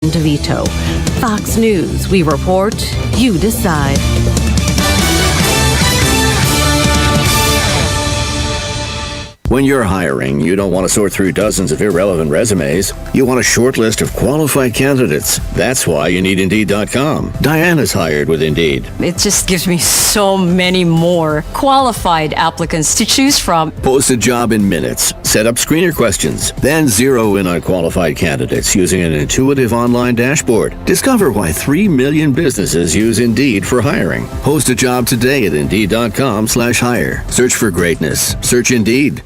DeVito. Fox News, we report, you decide. When you're hiring, you don't want to sort through dozens of irrelevant resumes. You want a short list of qualified candidates. That's why you need Indeed.com. Diana's hired with Indeed. It just gives me so many more qualified applicants to choose from. Post a job in minutes. Set up screener questions. Then zero in on qualified candidates using an intuitive online dashboard. Discover why 3 million businesses use Indeed for hiring. Post a job today at Indeed.com/hire. Search for greatness. Search Indeed.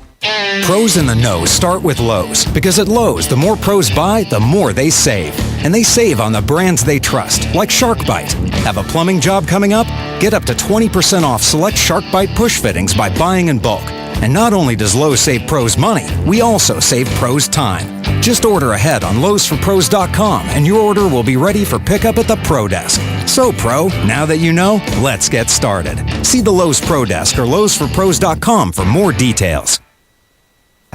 Pros in the know start with Lowe's, because at Lowe's, the more pros buy, the more they save. And they save on the brands they trust, like SharkBite. Have a plumbing job coming up? Get up to 20% off select SharkBite push fittings by buying in bulk. And not only does Lowe's save pros money, we also save pros time. Just order ahead on lowesforpros.com and your order will be ready for pickup at the Pro Desk. So Pro, now that you know, let's get started. See the Lowe's Pro Desk or lowesforpros.com for more details.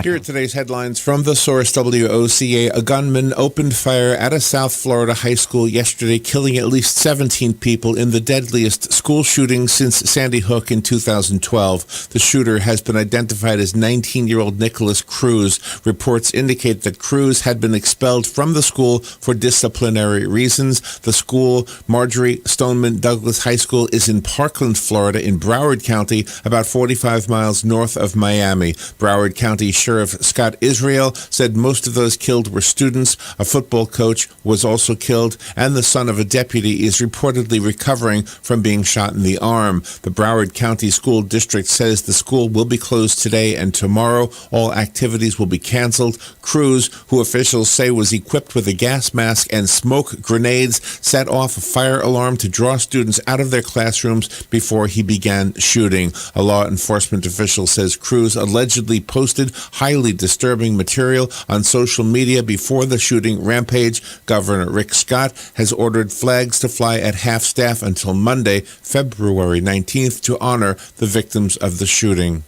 Here are today's headlines from the source WOCA. A gunman opened fire at a South Florida high school yesterday, killing at least 17 people in the deadliest school shooting since Sandy Hook in 2012. The shooter has been identified as 19-year-old Nicholas Cruz. Reports indicate that Cruz had been expelled from the school for disciplinary reasons. The school, Marjorie Stoneman Douglas High School, is in Parkland, Florida, in Broward County, about 45 miles north of Miami. Broward County Sheriff Scott Israel said most of those killed were students. A football coach was also killed, and the son of a deputy is reportedly recovering from being shot in the arm. The Broward County School District says the school will be closed today and tomorrow. All activities will be canceled. Cruz, who officials say was equipped with a gas mask and smoke grenades, set off a fire alarm to draw students out of their classrooms before he began shooting. A law enforcement official says Cruz allegedly posted highly disturbing material on social media before the shooting rampage. Governor Rick Scott has ordered flags to fly at half-staff until Monday, February 19th, to honor the victims of the shooting.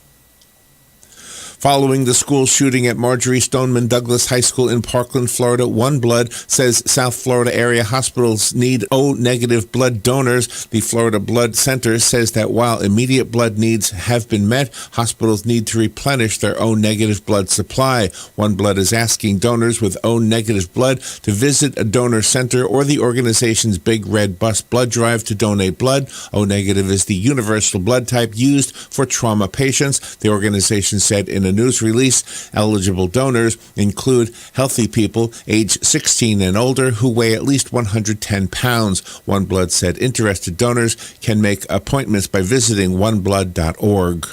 Following the school shooting at Marjorie Stoneman Douglas High School in Parkland, Florida, OneBlood says South Florida area hospitals need O-negative blood donors. The Florida Blood Center says that while immediate blood needs have been met, hospitals need to replenish their O-negative blood supply. OneBlood is asking donors with O-negative blood to visit a donor center or the organization's Big Red Bus blood drive to donate blood. O-negative is the universal blood type used for trauma patients. The organization said in a news release, eligible donors include healthy people age 16 and older who weigh at least 110 pounds. OneBlood said interested donors can make appointments by visiting oneblood.org.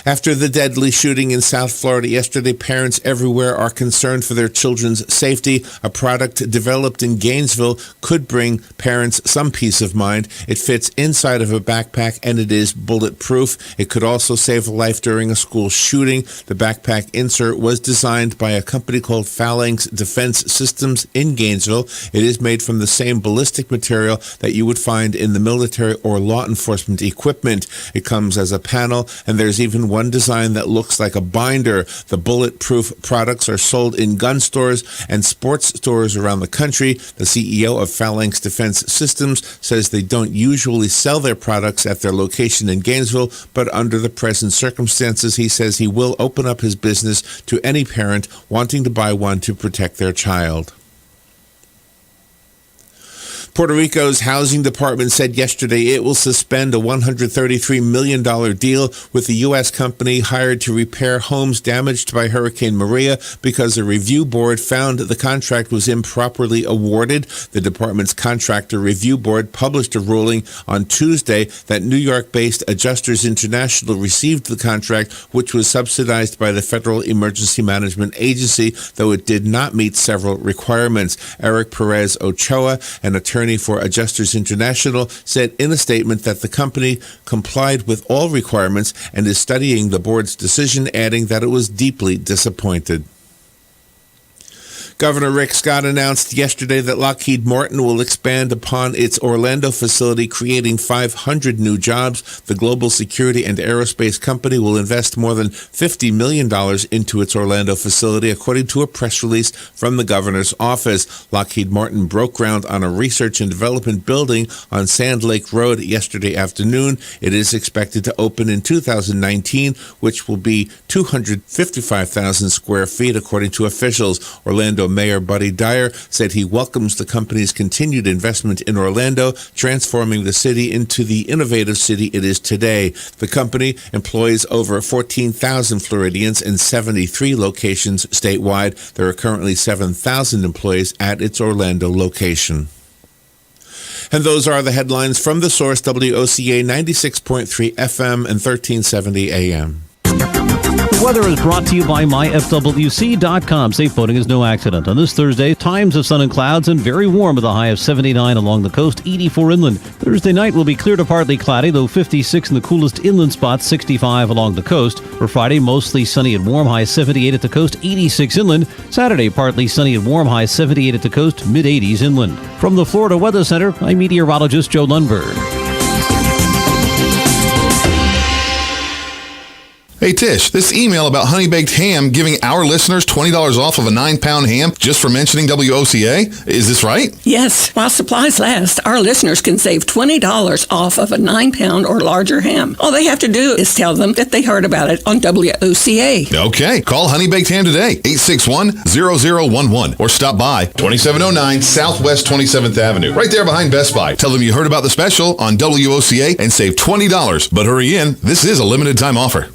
After the deadly shooting in South Florida yesterday, parents everywhere are concerned for their children's safety. A product developed in Gainesville could bring parents some peace of mind. It fits inside of a backpack and it is bulletproof. It could also save a life during a school shooting. The backpack insert was designed by a company called Phalanx Defense Systems in Gainesville. It is made from the same ballistic material that you would find in the military or law enforcement equipment. It comes as a panel, and there's even one design that looks like a binder. The bulletproof products are sold in gun stores and sports stores around the country. The CEO of Phalanx Defense Systems says they don't usually sell their products at their location in Gainesville, but under the present circumstances, he says he will open up his business to any parent wanting to buy one to protect their child. Puerto Rico's housing department said yesterday it will suspend a $133 million deal with the U.S. company hired to repair homes damaged by Hurricane Maria because a review board found the contract was improperly awarded. The department's contractor review board published a ruling on Tuesday that New York-based Adjusters International received the contract, which was subsidized by the Federal Emergency Management Agency, though it did not meet several requirements. Eric Perez Ochoa, an attorney for Adjusters International, said in a statement that the company complied with all requirements and is studying the board's decision, adding that it was deeply disappointed. Governor Rick Scott announced yesterday that Lockheed Martin will expand upon its Orlando facility, creating 500 new jobs. The global security and aerospace company will invest more than $50 million into its Orlando facility, according to a press release from the governor's office. Lockheed Martin broke ground on a research and development building on Sand Lake Road yesterday afternoon. It is expected to open in 2019, which will be 255,000 square feet, according to officials. Orlando Mayor Buddy Dyer said he welcomes the company's continued investment in Orlando, transforming the city into the innovative city it is today. The company employs over 14,000 Floridians in 73 locations statewide. There are currently 7,000 employees at its Orlando location. And those are the headlines from The Source, WOCA 96.3 FM and 1370 AM. The weather is brought to you by myfwc.com. Safe boating is no accident. On this Thursday, times of sun and clouds and very warm with a high of 79 along the coast, 84 inland. Thursday night will be clear to partly cloudy, though 56 in the coolest inland spots, 65 along the coast. For Friday, mostly sunny and warm, high 78 at the coast, 86 inland. Saturday, partly sunny and warm, high 78 at the coast, mid-80s inland. From the Florida Weather Center, I'm meteorologist Joe Lundberg. Hey Tish, this email about Honey Baked Ham giving our listeners $20 off of a 9-pound ham just for mentioning WOCA, is this right? Yes, while supplies last, our listeners can save $20 off of a 9-pound or larger ham. All they have to do is tell them that they heard about it on WOCA. Okay, call Honey Baked Ham today, 861-0011, or stop by 2709 Southwest 27th Avenue, right there behind Best Buy. Tell them you heard about the special on WOCA and save $20. But hurry in, this is a limited time offer.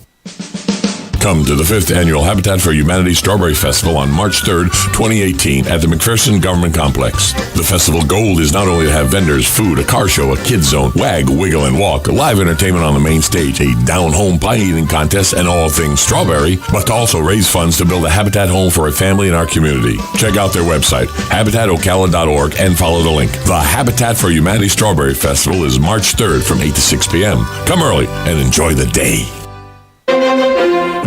Come to the 5th Annual Habitat for Humanity Strawberry Festival on March 3rd, 2018 at the McPherson Government Complex. The festival goal is not only to have vendors, food, a car show, a kids zone, wag, wiggle, and walk, live entertainment on the main stage, a down-home pie-eating contest, and all things strawberry, but to also raise funds to build a habitat home for a family in our community. Check out their website, habitatocala.org, and follow the link. The Habitat for Humanity Strawberry Festival is March 3rd from 8 to 6 p.m. Come early and enjoy the day.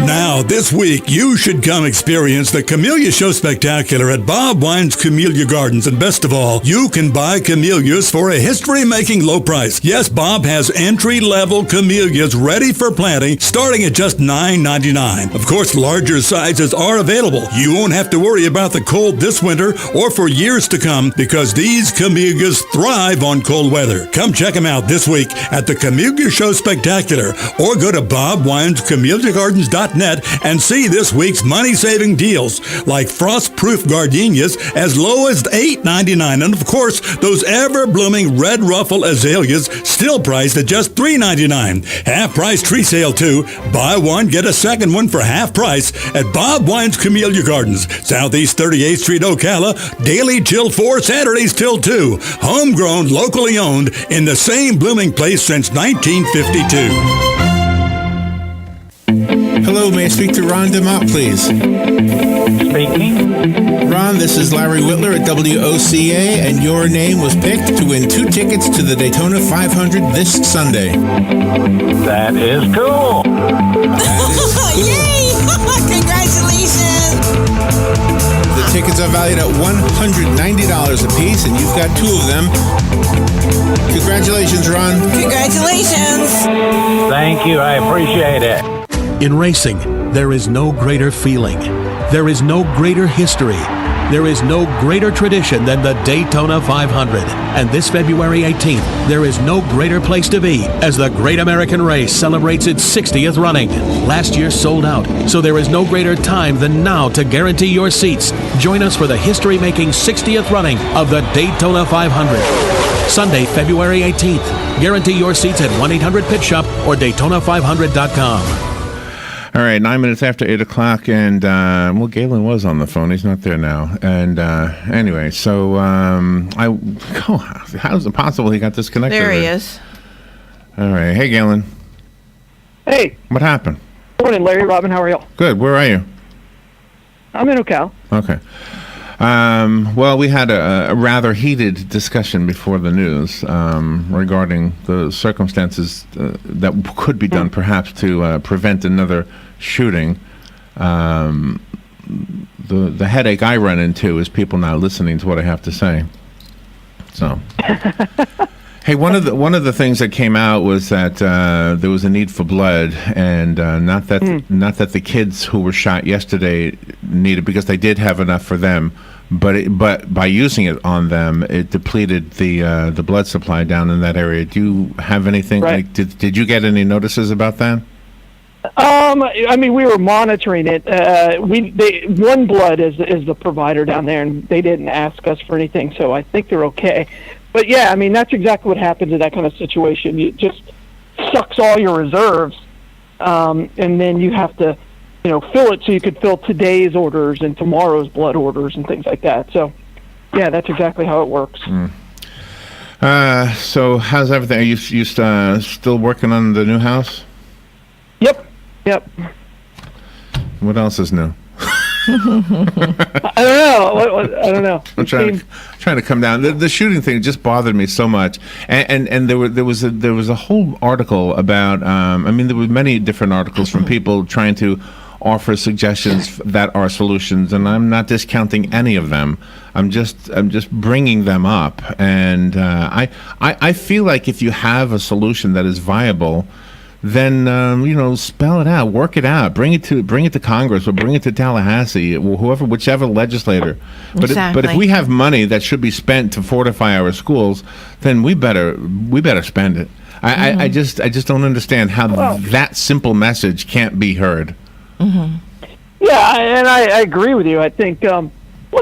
Now, this week, you should come experience the Camellia Show Spectacular at Bob Wine's Camellia Gardens. And best of all, you can buy camellias for a history-making low price. Yes, Bob has entry-level camellias ready for planting, starting at just $9.99. Of course, larger sizes are available. You won't have to worry about the cold this winter or for years to come because these camellias thrive on cold weather. Come check them out this week at the Camellia Show Spectacular or go to BobWinesCameliaGardens.net and see this week's money-saving deals like frost-proof gardenias as low as $8.99, and of course those ever-blooming red ruffle azaleas still priced at just $3.99. Half-price tree sale too. Buy one, get a second one for half price at Bob Wine's Camellia Gardens, Southeast 38th Street, Ocala. Daily till 4, Saturdays till 2. Homegrown, locally owned, in the same blooming place since 1952. Hello, may I speak to Ron DeMott, please? Speaking. Ron, this is Larry Whitler at WOCA, and your name was picked to win 2 tickets to the Daytona 500 this Sunday. That is cool. Yay! Congratulations! The tickets are valued at $190 apiece, and you've got 2 of them. Congratulations, Ron. Congratulations. Thank you. I appreciate it. In racing, there is no greater feeling. There is no greater history. There is no greater tradition than the Daytona 500. And this February 18th, there is no greater place to be as the Great American Race celebrates its 60th running. Last year sold out, so there is no greater time than now to guarantee your seats. Join us for the history-making 60th running of the Daytona 500. Sunday, February 18th. Guarantee your seats at 1-800-PIT-SHOP or Daytona500.com. All right, 9 minutes after 8 o'clock, and, Galen was on the phone. He's not there now. And anyway, so how is it possible he got disconnected? There he is. All right. Hey, Galen. Hey. What happened? Morning, Larry. Robin, how are you? Good. Where are you? I'm in Ocala. Okay. Well, we had a rather heated discussion before the news regarding the circumstances that could be done perhaps to prevent another shooting. the headache I run into is people not listening to what I have to say. So, hey, one of the things that came out was that there was a need for blood, and not that the kids who were shot yesterday needed, because they did have enough for them, but by using it on them, it depleted the blood supply down in that area. Do you have anything? Right. Like, did you get any notices about that? I mean, we were monitoring it. One Blood is the provider down there, and they didn't ask us for anything, so I think they're okay. But yeah, I mean, that's exactly what happens in that kind of situation. It just sucks all your reserves, and then you have to, fill it so you could fill today's orders and tomorrow's blood orders and things like that. So, yeah, that's exactly how it works. So how's everything? Are you still working on the new house? Yep. What else is new? I don't know. I'm trying to come down. The shooting thing just bothered me so much, and there was a whole article about. There were many different articles from people trying to offer suggestions that are solutions, and I'm not discounting any of them. I'm just bringing them up, and I feel like if you have a solution that is viable, then spell it out, work it out, bring it to Congress or bring it to Tallahassee, whichever legislator. But if we have money that should be spent to fortify our schools, then we better spend it. I just don't understand how that simple message can't be heard. Mm-hmm. Yeah, and I agree with you. I think one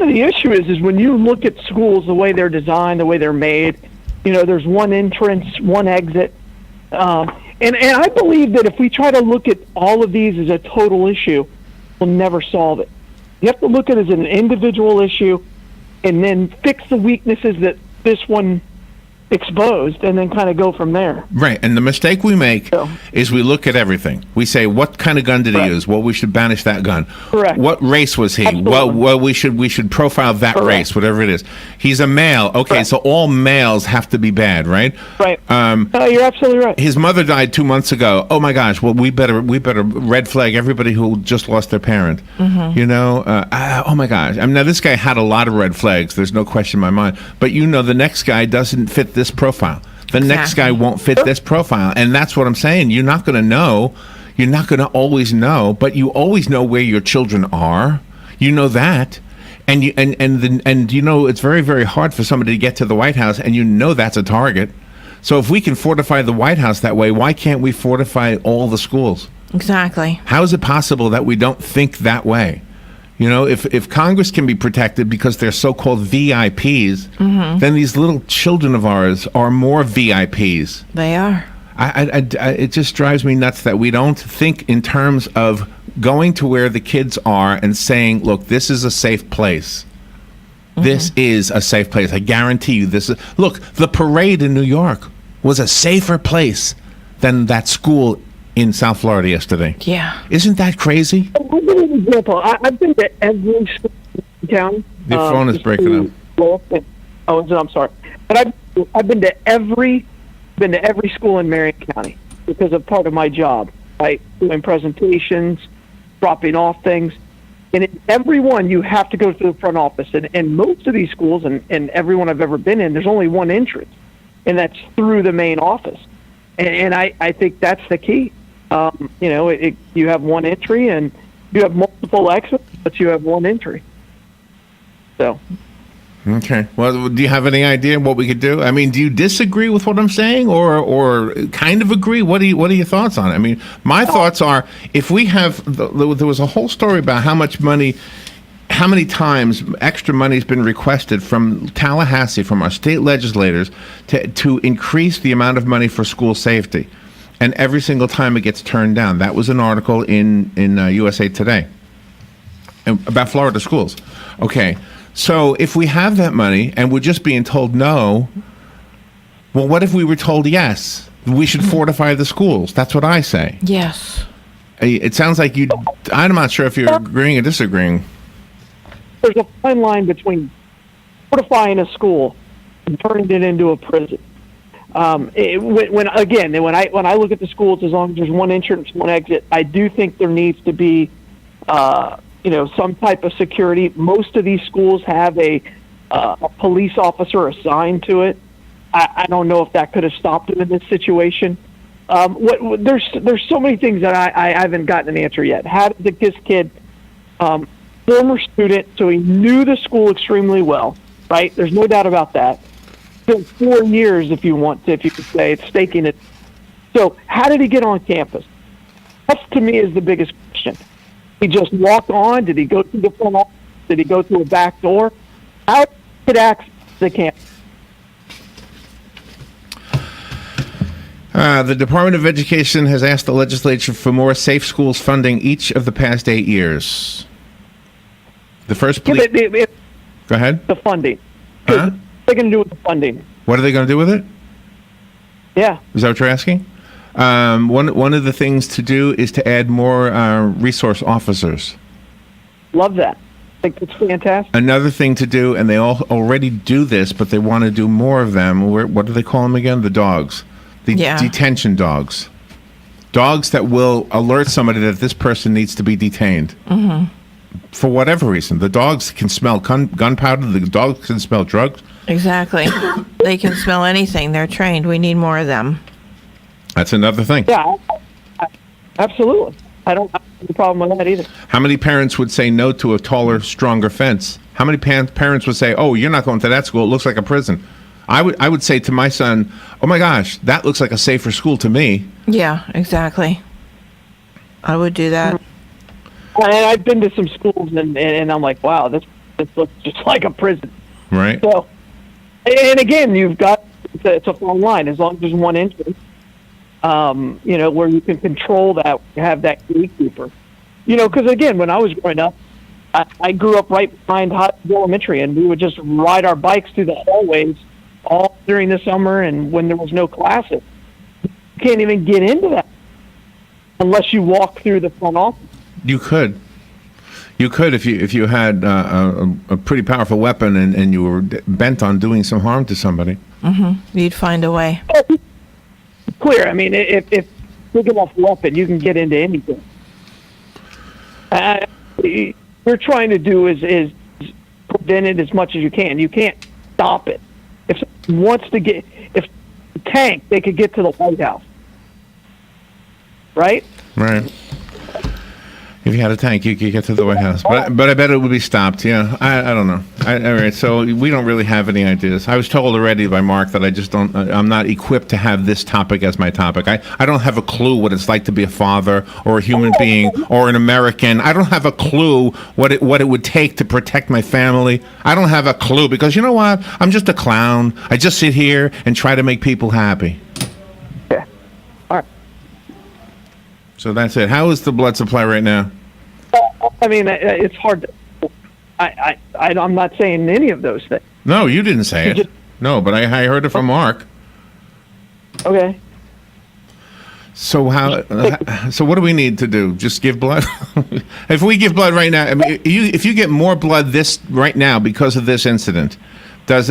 of the issues is when you look at schools, the way they're designed, the way they're made. There's one entrance, one exit. And I believe that if we try to look at all of these as a total issue, we'll never solve it. You have to look at it as an individual issue and then fix the weaknesses that this one exposed and then kind of go from there. Right, and the mistake we make is we look at everything. We say, what kind of gun did he use? Well, we should banish that gun. Correct. What race was he? Well, we should profile that race, whatever it is. He's a male. Okay, so all males have to be bad, right? Right. You're absolutely right. His mother died 2 months ago. Oh my gosh. Well, we better red flag everybody who just lost their parent. Mm-hmm. Oh my gosh. Now this guy had a lot of red flags. There's no question in my mind. But the next guy doesn't fit this profile. The next guy won't fit this profile, and that's what I'm saying. You're not going to know. You're not going to always know, but you always know where your children are. You know that, and it's very, very hard for somebody to get to the White House, and that's a target. So if we can fortify the White House that way, why can't we fortify all the schools? Exactly. How is it possible that we don't think that way? If Congress can be protected because they're so-called VIPs, then these little children of ours are more VIPs. They are. It just drives me nuts that we don't think in terms of going to where the kids are and saying, look, this is a safe place. This is a safe place. I guarantee you this is... Look, the parade in New York was a safer place than that school in South Florida yesterday. Yeah. Isn't that crazy? I'll give you an example. I've been to every school in town. Your phone is breaking up. I'm sorry. But I've been to every school in Marion County because of part of my job, right? Doing presentations, dropping off things. And in every one, you have to go through the front office. And most of these schools, and every one I've ever been in, there's only one entrance, and that's through the main office. And I think that's the key. You have one entry, and you have multiple exits, but you have one entry. So. Okay. Well, do you have any idea what we could do? Do you disagree with what I'm saying, or kind of agree? What are your thoughts on it? My thoughts are, if we have, there was a whole story about how many times extra money has been requested from Tallahassee, from our state legislators, to increase the amount of money for school safety. And every single time it gets turned down. That was an article in USA Today about Florida schools. Okay, so if we have that money and we're just being told no, well, what if we were told yes? We should fortify the schools. That's what I say. Yes. It sounds like I'm not sure if you're agreeing or disagreeing. There's a fine line between fortifying a school and turning it into a prison. When I look at the schools, as long as there's one entrance, one exit, I do think there needs to be some type of security. Most of these schools have a police officer assigned to it. I don't know if that could have stopped him in this situation. There's so many things that I haven't gotten an answer yet. How did this kid, former student, so he knew the school extremely well, right? There's no doubt about that. Spent 4 years, if you could say it's staking it. So how did he get on campus? That to me is the biggest question. He just walked on? Did he go through the front office? Did he go through a back door? How did he get access to the campus? The Department of Education has asked the legislature for more safe schools funding each of the past 8 years. The first go ahead. The funding. Huh? What are they going to do with the funding? What are they going to do with it? Yeah. Is that what you're asking? One of the things to do is to add more resource officers. Love that. I think it's fantastic. Another thing to do, and they already do this, but they want to do more of them. What do they call them again? The dogs. The detention dogs. Dogs that will alert somebody that this person needs to be detained. Mm-hmm. For whatever reason. The dogs can smell gunpowder. The dogs can smell drugs. Exactly. They can smell anything. They're trained. We need more of them. That's another thing. Yeah, absolutely. I don't have a problem with that either. How many parents would say no to a taller, stronger fence? How many parents would say, "Oh, you're not going to that school. It looks like a prison"? I would say to my son, "Oh my gosh, that looks like a safer school to me." Yeah, exactly. I would do that. And I've been to some schools, and I'm like, wow, this looks just like a prison. Right. So, and again, you've got it's a fine line as long as there's one entrance. Where you can control that, have that gatekeeper. Because again, when I was growing up, I grew up right behind Hopkins Elementary, and we would just ride our bikes through the hallways all during the summer and when there was no classes. You can't even get into that unless you walk through the front office. You could if you had a pretty powerful weapon and you were bent on doing some harm to somebody. Mm-hmm. You'd find a way. Clear. I mean, if big enough weapon, you can get into anything. What you're trying to do is prevent it as much as you can. You can't stop it. If someone wants to if the tank, they could get to the White House. Right? Right. If you had a tank, you could get to the White House. But I bet it would be stopped. Yeah, I don't know. All right, so we don't really have any ideas. I was told already by Mark that I just don't. I'm not equipped to have this topic as my topic. I don't have a clue what it's like to be a father or a human being or an American. I don't have a clue what it would take to protect my family. I don't have a clue because you know what? I'm just a clown. I just sit here and try to make people happy. Yeah. All right. So that's it. How is the blood supply right now? I mean, it's hard to. I'm not saying any of those things. No, you didn't say it. No, but I heard it from Mark. Okay. So So what do we need to do? Just give blood? If we give blood right now, I mean, if you get more blood right now because of this incident, does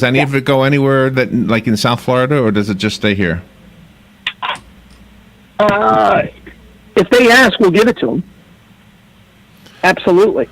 any of it go anywhere that like in South Florida, or does it just stay here? If they ask, we'll give it to them. Absolutely.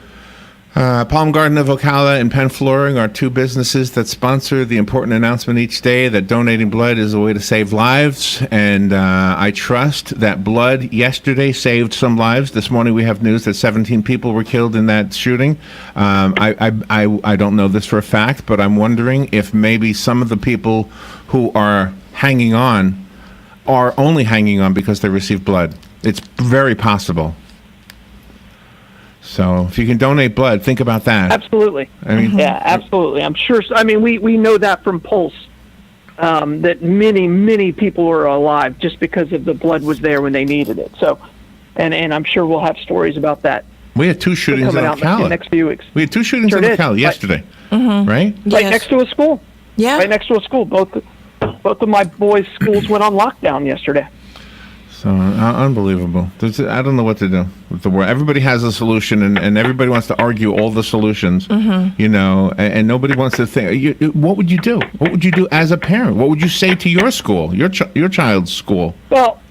Palm Garden of Ocala and Penn Flooring are two businesses that sponsor the important announcement each day that donating blood is a way to save lives. And I trust that blood yesterday saved some lives. This morning we have news that 17 people were killed in that shooting. I don't know this for a fact, but I'm wondering if maybe some of the people who are hanging on are only hanging on because they received blood. It's very possible. So if you can donate blood, think about that. Absolutely. I mean, yeah, absolutely. I'm sure. I mean, we know that from Pulse, that many people were alive just because of the blood was there when they needed it. So, and I'm sure we'll have stories about that. We had two shootings in Ocala. In the next few weeks. We had two shootings in Ocala yesterday, Mm-hmm. right? Right next to a school. Yeah. Right next to a school. Both of my boys' schools went on lockdown yesterday. So unbelievable. I don't know what to do with the world. Everybody has a solution, and everybody wants to argue all the solutions. Mm-hmm. You know, and nobody wants to think. What would you do? What would you do as a parent? What would you say to your school, your child's school? Well,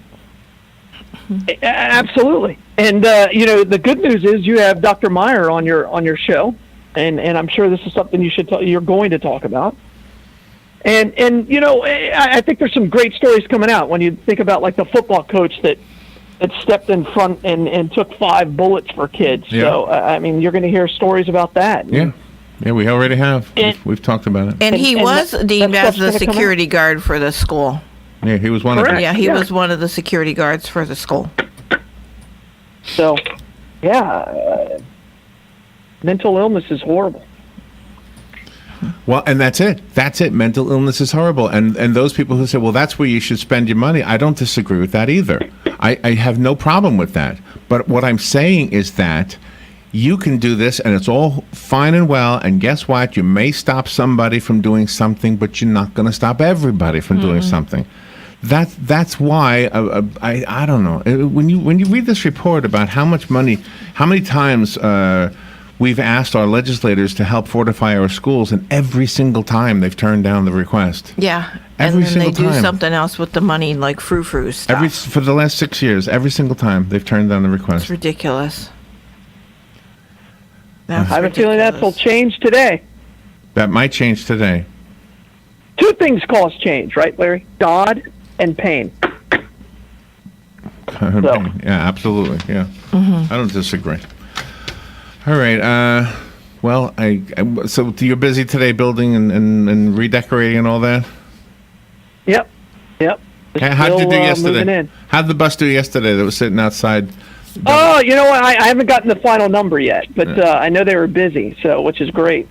absolutely. And the good news is you have Dr. Meyer on your show, and I'm sure this is something you're going to talk about. And I think there's some great stories coming out when you think about like the football coach that stepped in front and took 5 bullets for kids. Yeah. So I mean, you're going to hear stories about that. Yeah, we already have. We've talked about it. And he was deemed as the stuff's gonna come security guard for the school. Yeah, he was one of them. Yeah, he was one of the security guards for the school. So, mental illness is horrible. Well, and that's it. That's it. Mental illness is horrible. And those people who say, well, that's where you should spend your money, I don't disagree with that either. I have no problem with that. But what I'm saying is that you can do this, and it's all fine and well, and guess what? You may stop somebody from doing something, but you're not going to stop everybody from doing something. That's why I don't know. When you read this report about how much money, how many times we've asked our legislators to help fortify our schools, and every single time they've turned down the request. Yeah, Every and then they single do time. something else with the money, like frou-frou stuff. For the last 6 years, every single time they've turned down the request. It's ridiculous. I have a feeling that will change today. That might change today. 2 things cause change, right, Larry? God and pain. Yeah, absolutely. Yeah, I don't disagree. All right. Well, so you're busy today building and redecorating and all that? Yep. How did you do yesterday? Moving in. How did the bus do yesterday that was sitting outside? Oh, you know what? I haven't gotten the final number yet, but I know they were busy, which is great.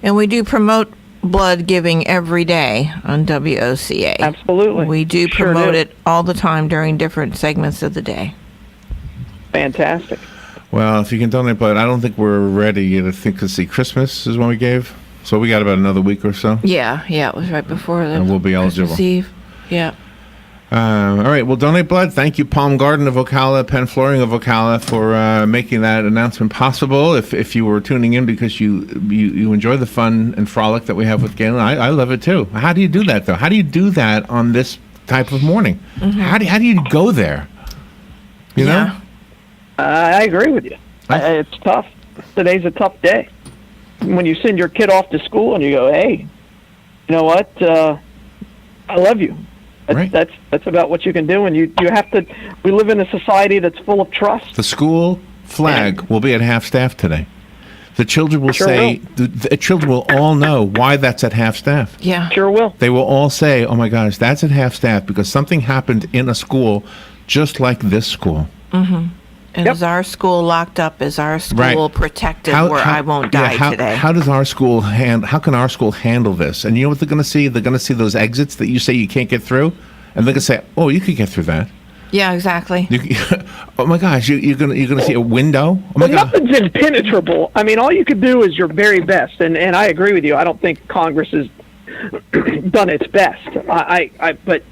And we do promote blood giving every day on WOCA. Absolutely. We do Sure promote do. it all the time during different segments of the day. Fantastic. Well, if you can donate blood, I don't think we're ready yet. I think Christmas is when we gave, so we got about another week or so. Yeah, it was right before the And we'll be eligible. Christmas Eve. Yeah. All right, well, donate blood. Thank you, Palm Garden of Ocala, Penn Flooring of Ocala, for making that announcement possible. If you were tuning in because you enjoy the fun and frolic that we have with Galen, I love it too. How do you do that, though? How do you do that on this type of morning? How do you go there? You know? I agree with you. It's tough. Today's a tough day. When you send your kid off to school and you go, hey, you know what? I love you. That's about what you can do, and you have to. We live in a society that's full of trust. The school flag will be at half staff today. The children will say, the children will all know why that's at half staff. Yeah, sure will. They will all say, "Oh my gosh, that's at half staff because something happened in a school, just like this school." Mm-hmm. And is our school locked up? Is our school protected where I won't die today? How does our school how can our school handle this? And you know what they're going to see? They're going to see those exits that you say you can't get through, and they're going to say, "Oh, you could get through that." Yeah, exactly. Oh my gosh, you're gonna see a window. Oh my God. Nothing's impenetrable. I mean, all you can do is your very best, and I agree with you. I don't think Congress has done its best. But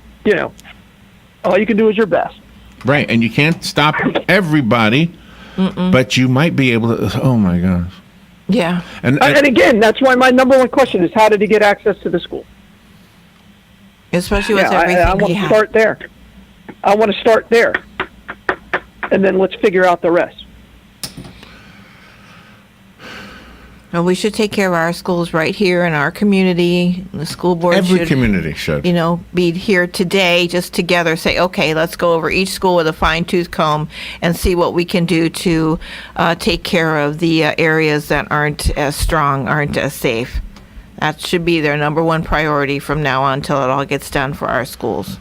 all you can do is your best. Right, and you can't stop everybody, but you might be able to. Oh my gosh. Yeah. And again, that's why my number one question is, how did he get access to the school? Especially with everything I want to start there. I want to start there, and then let's figure out the rest. Well, we should take care of our schools right here in our community. The school board Every community should. Be here today just together, say, okay, let's go over each school with a fine-tooth comb and see what we can do to take care of the areas that aren't as strong, aren't as safe. That should be their number one priority from now on until it all gets done for our schools.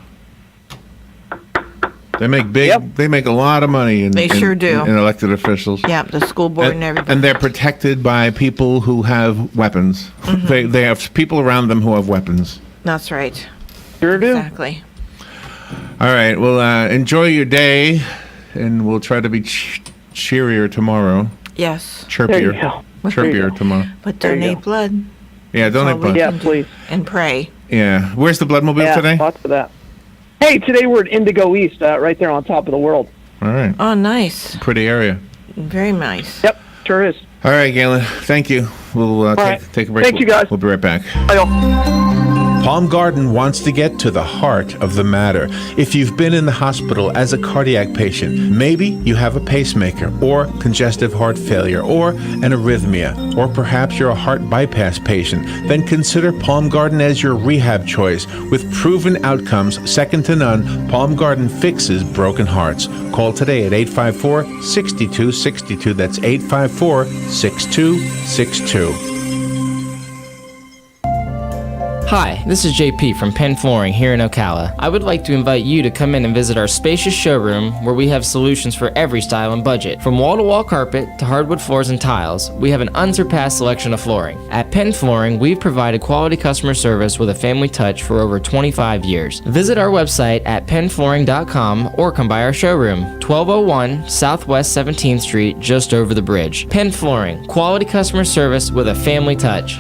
They make They make a lot of money. They sure do. In elected officials. Yeah, the school board and everything. And they're protected by people who have weapons. Mm-hmm. They have people around them who have weapons. That's right. Sure do. Exactly. All right. Well, enjoy your day, and we'll try to be cheerier tomorrow. Yes. Chirpier. There you go. Chirpier tomorrow. But donate blood. Yeah, donate blood. Yeah, please. And pray. Yeah. Where's the Bloodmobile today? Lots of that. Hey, today we're at Indigo East, right there on top of the world. All right. Oh, nice. Pretty area. Very nice. Yep, sure is. All right, Galen. Thank you. We'll take a break. Thank you, guys. We'll be right back. Bye, y'all. Palm Garden wants to get to the heart of the matter. If you've been in the hospital as a cardiac patient, maybe you have a pacemaker or congestive heart failure or an arrhythmia, or perhaps you're a heart bypass patient, then consider Palm Garden as your rehab choice. With proven outcomes second to none, Palm Garden fixes broken hearts. Call today at 854-6262. That's 854-6262. Hi, this is JP from Penn Flooring here in Ocala. I would like to invite you to come in and visit our spacious showroom where we have solutions for every style and budget. From wall-to-wall carpet to hardwood floors and tiles, we have an unsurpassed selection of flooring. At Penn Flooring, we've provided quality customer service with a family touch for over 25 years. Visit our website at pennflooring.com or come by our showroom, 1201 Southwest 17th Street, just over the bridge. Penn Flooring, quality customer service with a family touch.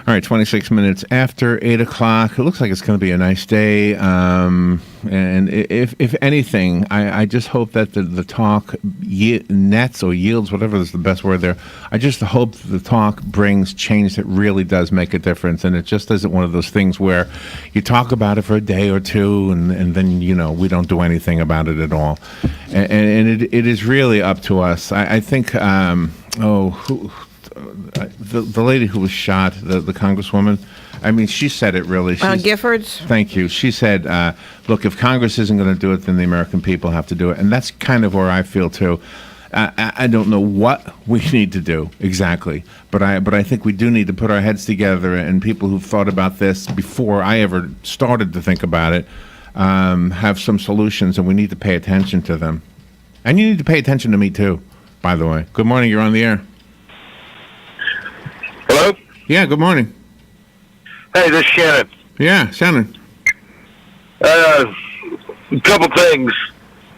All right, 26 minutes after 8 o'clock. It looks like it's going to be a nice day. And if anything, I just hope that the talk nets or yields, whatever is the best word there. I just hope the talk brings change that really does make a difference. And it just isn't one of those things where you talk about it for a day or two and then, we don't do anything about it at all. And it is really up to us. I think, the lady who was shot, the congresswoman, I mean, she said it really. Giffords? Thank you. She said, look, if Congress isn't going to do it, then the American people have to do it. And that's kind of where I feel, too. I don't know what we need to do exactly, but I think we do need to put our heads together, and people who've thought about this before I ever started to think about it have some solutions, and we need to pay attention to them. And you need to pay attention to me, too, by the way. Good morning. You're on the air. Hello? Yeah, good morning. Hey, this is Shannon. Yeah, Shannon. A couple things.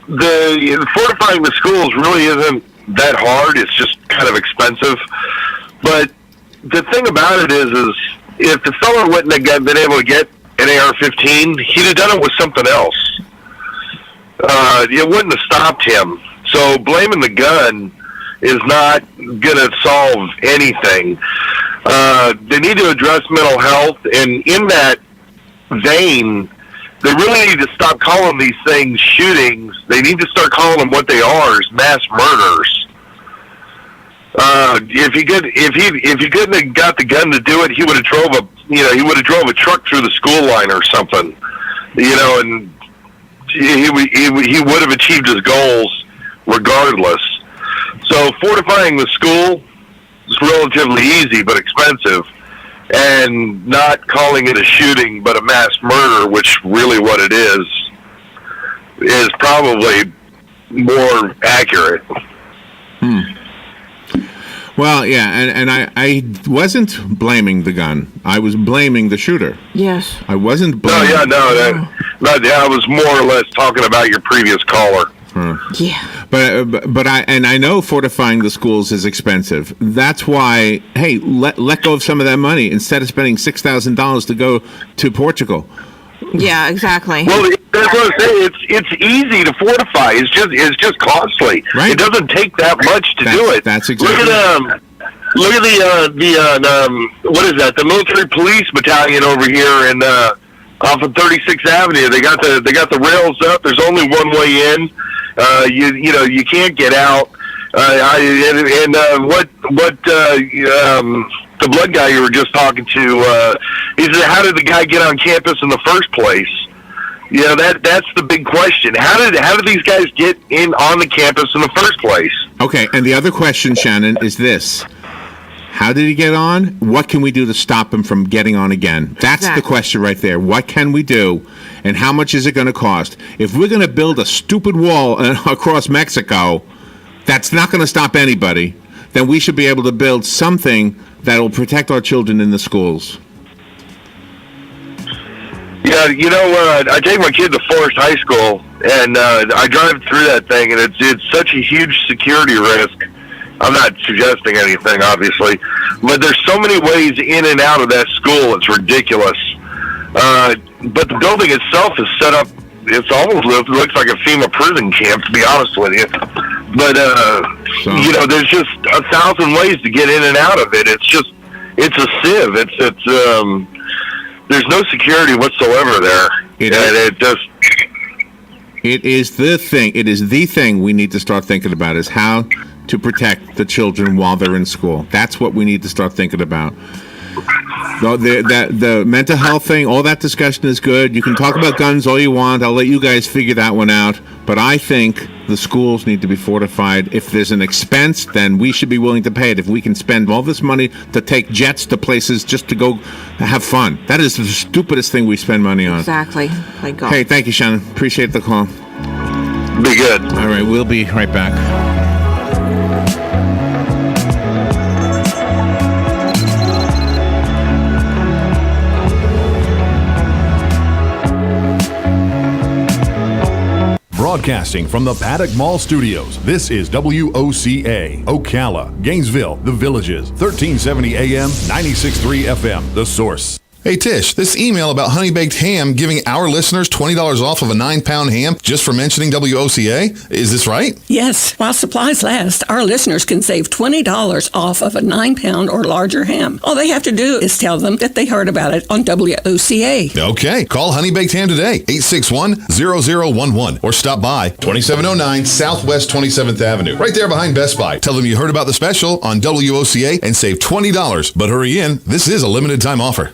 The fortifying the schools really isn't that hard. It's just kind of expensive. But the thing about it is if the fellow wouldn't have been able to get an AR-15, he'd have done it with something else. It wouldn't have stopped him. So blaming the gun is not going to solve anything. They need to address mental health, and in that vein, they really need to stop calling these things shootings. They need to start calling them what they are, is mass murders. If he couldn't have got the gun to do it, he would have drove a truck through the school line or something, and he would have achieved his goals regardless. So fortifying the school is relatively easy but expensive, and not calling it a shooting but a mass murder, which really what it is probably more accurate. Well, yeah, and I wasn't blaming the gun. I was blaming the shooter. Yes. I wasn't blaming... I was more or less talking about your previous caller. Yeah. But I know fortifying the schools is expensive. That's why, hey, let go of some of that money instead of spending $6,000 to go to Portugal. Yeah, exactly. Well, that's what I'm saying. It's easy to fortify. It's just costly. Right. It doesn't take that much to do it. That's exactly. Look at the what is that? The military police battalion over here in off of 36th Avenue. They got the rails up. There's only one way in. You can't get out. The blood guy you were just talking to, he said, how did the guy get on campus in the first place? That's the big question. How did these guys get on the campus in the first place? Okay, and the other question, Shannon, is this. How did he get on? What can we do to stop him from getting on again? That's the question right there. What can we do, and how much is it going to cost? If we're going to build a stupid wall across Mexico, that's not going to stop anybody, then we should be able to build something that will protect our children in the schools. Yeah, I take my kid to Forest High School, and I drive through that thing, and it's such a huge security risk. I'm not suggesting anything, obviously, but there's so many ways in and out of that school, it's ridiculous. But the building itself is set up, it looks like a FEMA prison camp, to be honest with you. But, there's just 1,000 ways to get in and out of it. It's a sieve. there's no security whatsoever there. It is the thing. It is the thing we need to start thinking about is how to protect the children while they're in school. That's what we need to start thinking about. The mental health thing, all that discussion is good. You can talk about guns all you want. I'll let you guys figure that one out. But I think the schools need to be fortified. If there's an expense, then we should be willing to pay it. If we can spend all this money to take jets to places just to go have fun. That is the stupidest thing we spend money on. Exactly. My God. Hey, thank you, Shannon. Appreciate the call. Be good. All right, we'll be right back. Broadcasting from the Paddock Mall Studios, this is WOCA, Ocala, Gainesville, The Villages, 1370 AM, 96.3 FM, The Source. Hey Tish, this email about honey baked ham giving our listeners $20 off of a 9-pound ham just for mentioning WOCA, is this right? Yes. While supplies last, our listeners can save $20 off of a 9-pound or larger ham. All they have to do is tell them that they heard about it on WOCA. Okay, call Honey Baked Ham today, 861-0011, or stop by 2709 Southwest 27th Avenue, right there behind Best Buy. Tell them you heard about the special on WOCA and save $20. But hurry in, this is a limited time offer.